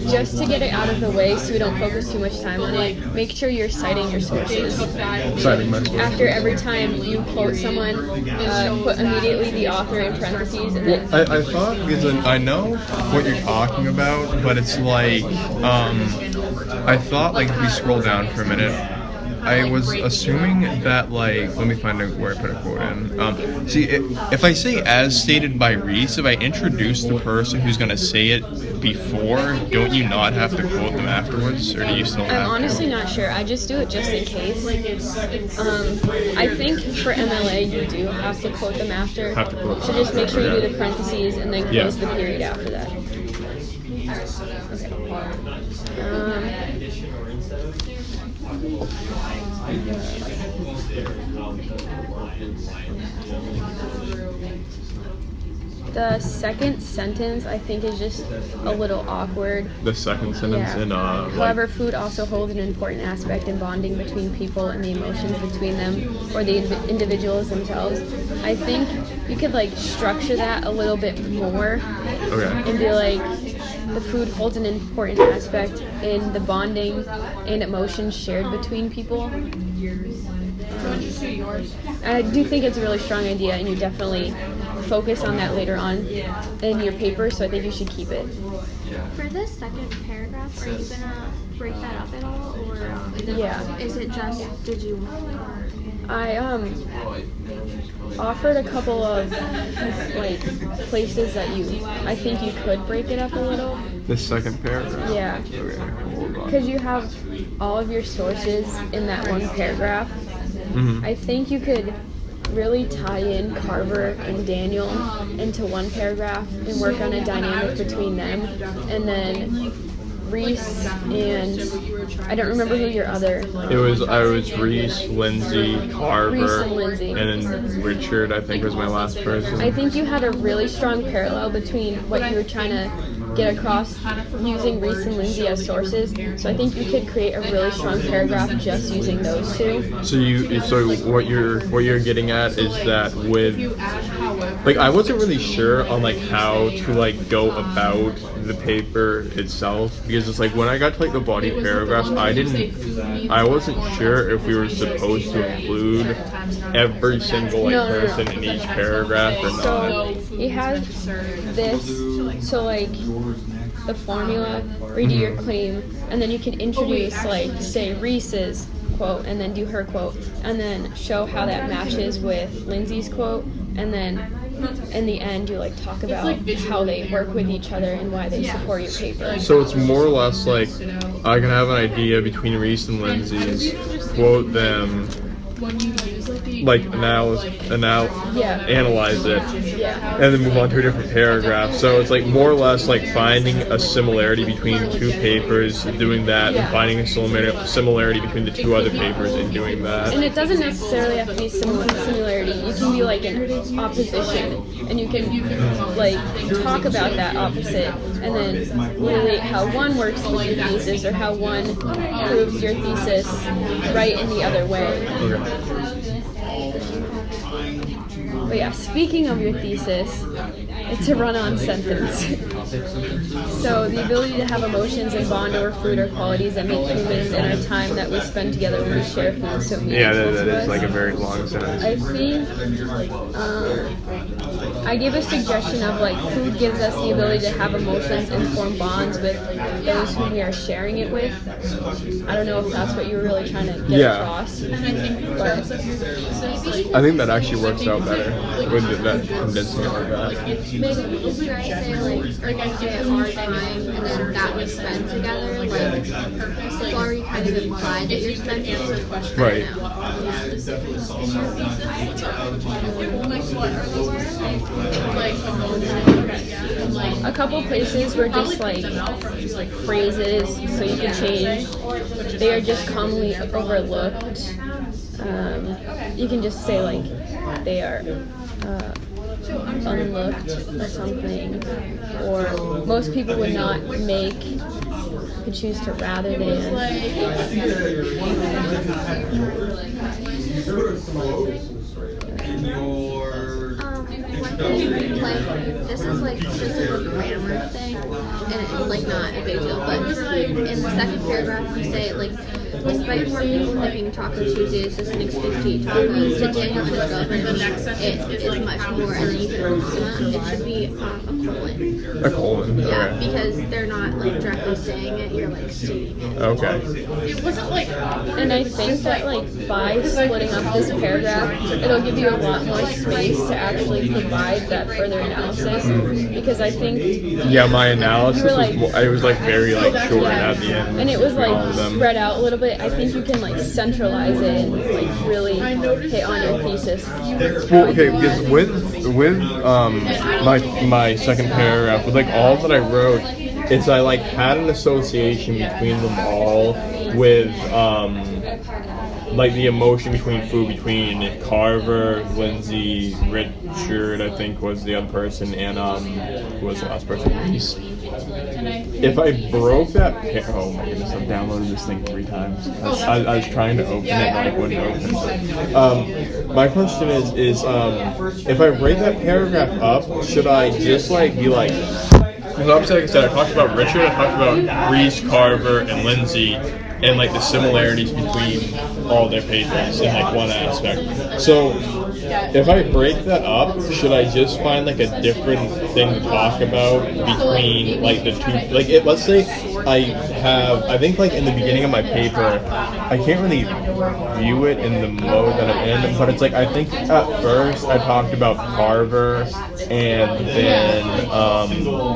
just to get it out of the way so we don't focus too much time on it, make sure you're citing your sources. Citing my sources. After every time you quote someone, put immediately the author in parentheses. And then I thought, because I know what you're talking about, but it's like, I thought, like, if we scroll down for a minute, I was assuming that, like, let me find out where I put a quote in. See, if I say as stated by Reese, if I introduce the person who's going to say it before, don't you not have to quote them afterwards, or do you still have I'm honestly not sure. I just do it just in case. I think for MLA you do have to quote them after. So just make sure you do the parentheses and then close the period after that. The second sentence, I think, is just a little awkward. The second sentence in However, food also holds an important aspect in bonding between people and the emotions between them or the individuals themselves. I think you could like structure that a little bit more and be like, the food holds an important aspect in the bonding and emotions shared between people. I do think it's a really strong idea, and you definitely focus on that later on in your paper, so I think you should keep it. For this second paragraph, are you going to break that up at all, or is it just, did you? I offered a couple of like places that I think you could break it up a little. The second paragraph? Yeah. Okay, hold on. Because you have all of your sources in that one paragraph. I think you could really tie in Carver and Daniel into one paragraph and work on a dynamic between them, and then Reese and I don't remember who your other. I was Reese, Lindsay, Carver, Reese and Lindsay, and then Richard. I think was my last person. I think you had a really strong parallel between what you were trying to get across using Reese and Lindsay as sources. So I think you could create a really strong paragraph just using those two. So what you're getting at is that with like I wasn't really sure on like how to like go about the paper itself, because it's like when I got to like the body paragraphs, I wasn't sure if we were supposed to include every single person in each paragraph or not. So you have this, so like the formula, read your claim, and then you can introduce like say Reese's quote and then do her quote and then show how that matches with Lindsay's quote, and then in the end you like talk about how they work with each other and why they support your paper. So it's more or less like I can have an idea between Reese and Lindsay's, quote them, like analyze it, and then move on to a different paragraph. So it's like more or less like finding a similarity between two papers, doing that, and finding a similarity between the two other papers and doing that. And it doesn't necessarily have to be similarity. You can be like in opposition, and you can like talk about that opposite, and then relate how one works with your thesis or how one proves your thesis right in the other way. But yeah, speaking of your thesis, it's a run-on sentence. So the ability to have emotions and bond over food or qualities that make humans in our time that we spend together when we share food so meaningful that to is us. like a very long sentence. I think I give a suggestion of like food gives us the ability to have emotions and form bonds with those whom we are sharing it with. I don't know if that's what you were really trying to get across. But I think that actually works out better with that condensing it like that. Maybe you could say like say our time and then that we spend together, like it's already kind of implied that you're spending it. Right. a couple places were just like phrases, so you can change. They are just commonly overlooked. You can just say like they are unlooked or something, or most people would not make, could choose to rather than. One thing, like, this is like just a grammar thing, and it's like not a big deal. But in the second paragraph, you say like, despite more people thinking Taco Tuesday is just an excuse to eat tacos, to Daniel and his girlfriend, it is much more. And then you can it should be a colon. A colon. Yeah, Okay. because they're not like directly saying it; you're like stating it. Okay. It wasn't like. And I think that like by splitting up this paragraph, it'll give you a lot more space to actually provide that further analysis. Because I think Yeah, my analysis You were like- was it was like very like short yeah, at the end. and it was between all of like them. spread out a little bit. I think you can like centralize it and like really hit on your thesis. Well, okay, because with my second paragraph, with like all that I wrote, is I like had an association between them all with like the emotion between food between Carver, Lindsay, Richard, I think was the other person, and who was the last person? Reese. If I broke that, oh my goodness, I've downloaded this thing 3 times. I was trying to open it, and I wouldn't open it. My question is if I break that paragraph up, should I just like be like? Because obviously, like I said, I talked about Richard, I talked about Reese, Carver, and Lindsay, and like the similarities between all their patrons in like one aspect. So if I break that up, should I just find like a different thing to talk about between like the two? Like, let's say I think like in the beginning of my paper, I can't really view it in the mode that I'm in, but it's like I think at first I talked about Carver, and then I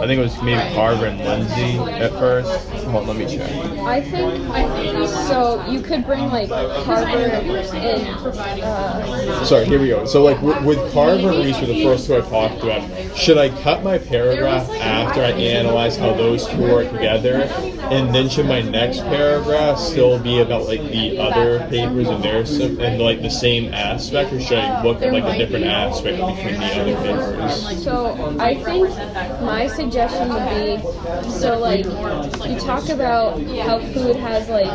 think it was maybe Carver and Lindsay at first. Hold on, let me check. I think so. You could bring like Carver and Sorry, here we go. So like with Carver and Reese were the first two I talked about. Should I cut my paragraph after I analyze how those two work together? And then should my next paragraph still be about like the other papers and and like the same aspect, or should I look at like a different aspect between the other papers? So I think my suggestion would be, so like you talk about how food has like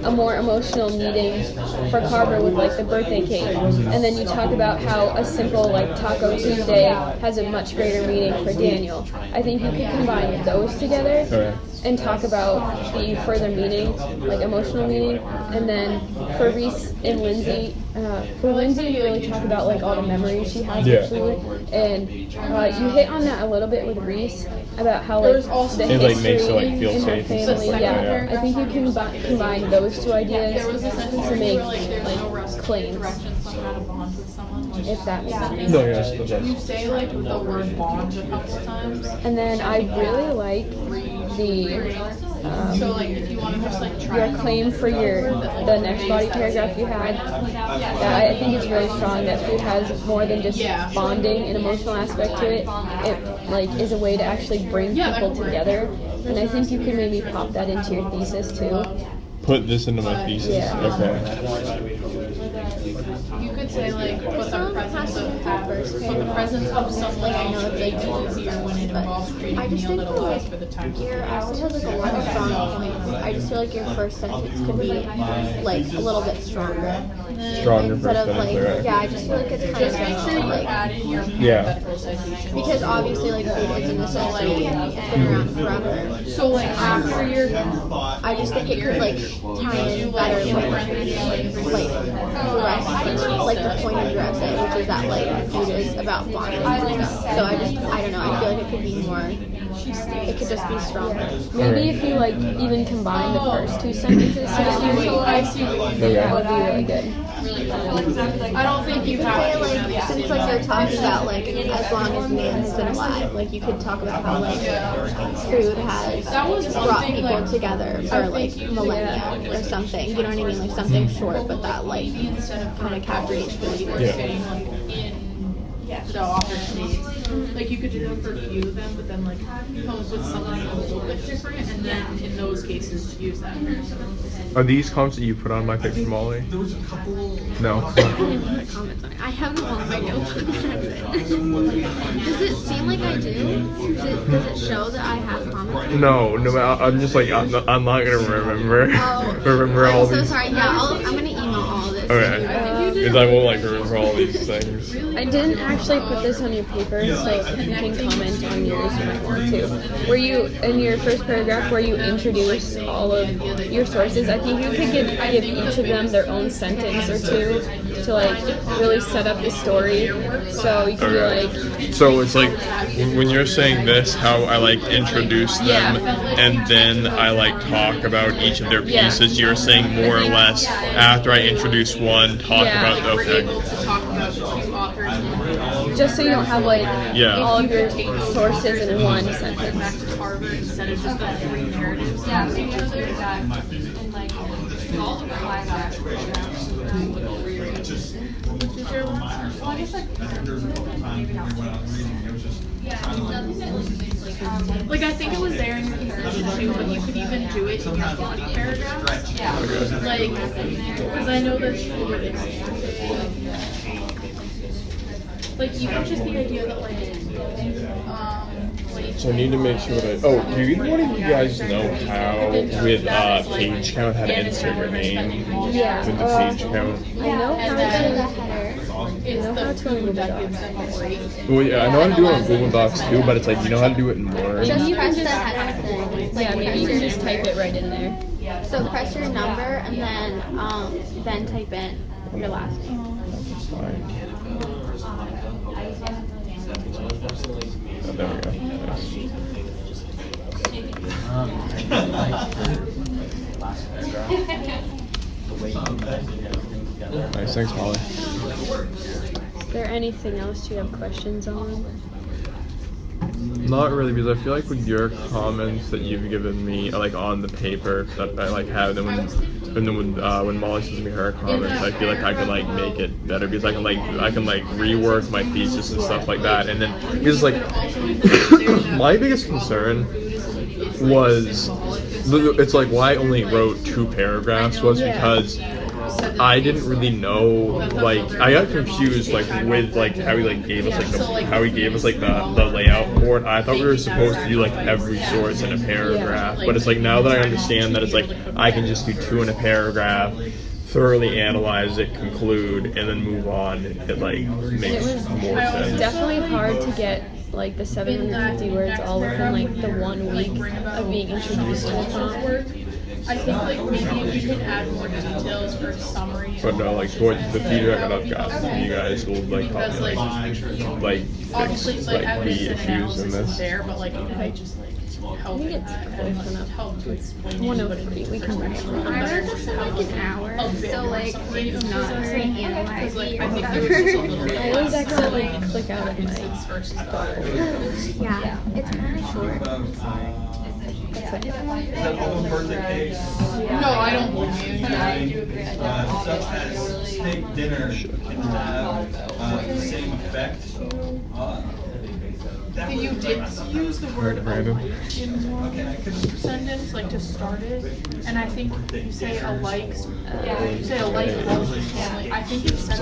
a more emotional meaning for Carver with like the birthday cake, and then you talk about how a simple like Taco Tuesday has a much greater meaning for Daniel. I think you could combine those together. Okay. And talk about the further meaning, like emotional meaning, and then for Reese and Lindsay, for Lindsay you really talk about like all the memories she has with food, and you hit on that a little bit with Reese about how like the It, like, makes her, history like, feel in her safe and stuff family. like Yeah, that, yeah. I think you can combine those two ideas to make like claims, if that makes sense. No, yes, okay. You say like the word bond a couple times. And then I really like the So like if you want to just like try your claim for the next body paragraph you had. I think it's really strong that food has more than just bonding and emotional aspect to it. It like is a way to actually bring people together, and I think you can maybe pop that into your thesis too. Put this into my thesis. Yeah. Okay. you could say like put the presence of something. I know it's like easier when it involves creating I just meal think that that, allows like, for the time to your essay has like a lot of strong points. I just feel like your first sentence could be like a little bit stronger. Stronger Instead first of like, sentence, right? yeah, I just feel like it's kind of general, like, add in your Yeah. medical citation. because obviously like food is a necessity. It's been around forever. So like after your I just think it could like tie in better with like the rest, like the point of your essay, which is that like food is about bonding and stuff. So I don't know. I feel like it could be more. It could just be stronger. Maybe if you like even combine the first two sentences together, I see what you that would be really good. I don't think you You could have say like since like they're talking about like as long as man has been alive, like you could talk about how like food has brought people together for like millennia or something. You know what I mean? Like something short, but that like kind of captures food. Yeah. the opportunities. Like you could do that for a few of them, but then like come up with something a little bit different, and then in those cases use that person. Are these comments that you put on my picture, Molly? No. I didn't put comments on it. I have them all in my notebook. That's it. Does it seem like I do? Does it show that I have comments? No, I'm just like, I'm not gonna remember. Oh. Remember all I'm so these. sorry. Yeah, I'm gonna email all of this. Okay. I think you because I won't like remember all these things. I didn't actually put this on your paper, so if you can comment on yours, you might want to. Where you, in your first paragraph, where you introduce all of your sources, I think you could give each of them their own sentence or two to like really set up the story. So you can be like. So it's like when you're saying this, how I like introduce them, and then I like talk about each of their pieces. You're saying more or less after I introduce one, talk about okay. Just so you don't have like all of your sources in one sentence. Like, I think it was there in your character too, but you could even do it in your body paragraphs. Like, because I know that like even just the idea that like so I need to make sure that do either one of you guys know how with page count how to insert your name with the page count? I know how to Google Docs. Well, yeah, I know how to do it on Google Docs too, but it's like you know how to do it in Word. Just press the header thing. Yeah, maybe you can just type it right in there. So press your number and then type in your last name. That's fine. Oh, there we go. Nice, thanks, Molly. Is there anything else you have questions on? Not really, because I feel like with your comments that you've given me, like on the paper that I like have, then when Molly sends me her comments, I feel like I can like make it better because I can rework my thesis and stuff like that. And then because like my biggest concern was it's like why I only wrote 2 paragraphs was because I didn't really know, like, I got confused, like, with, like, how he, like, gave us, like, the layout board. I thought we were supposed to do, like, every source in a paragraph, but it's, like, now that I understand that it's, like, I can just do 2 in a paragraph, thoroughly analyze it, conclude, and then move on. It, like, makes more sense. It's definitely hard to get, like, the 750 words all within, like, the 1 week of being introduced to the prompt. I think like maybe if you can add more details or a summary. But no, like for the feedback that I've gotten from you guys will like help me like fix like the issues in this. There, but like if I just like help it help to explain. 103, we can write it. I heard this in like an hour, so like it's not very analyzing or whatever. I always accidentally click out of my Yeah, it's kind of short. No, I don't believe you. I do agree. Steak dinner can have the same effect. You did use the word alike in one sentence, like to start it, and I think you say alike. You say alike family. I think you said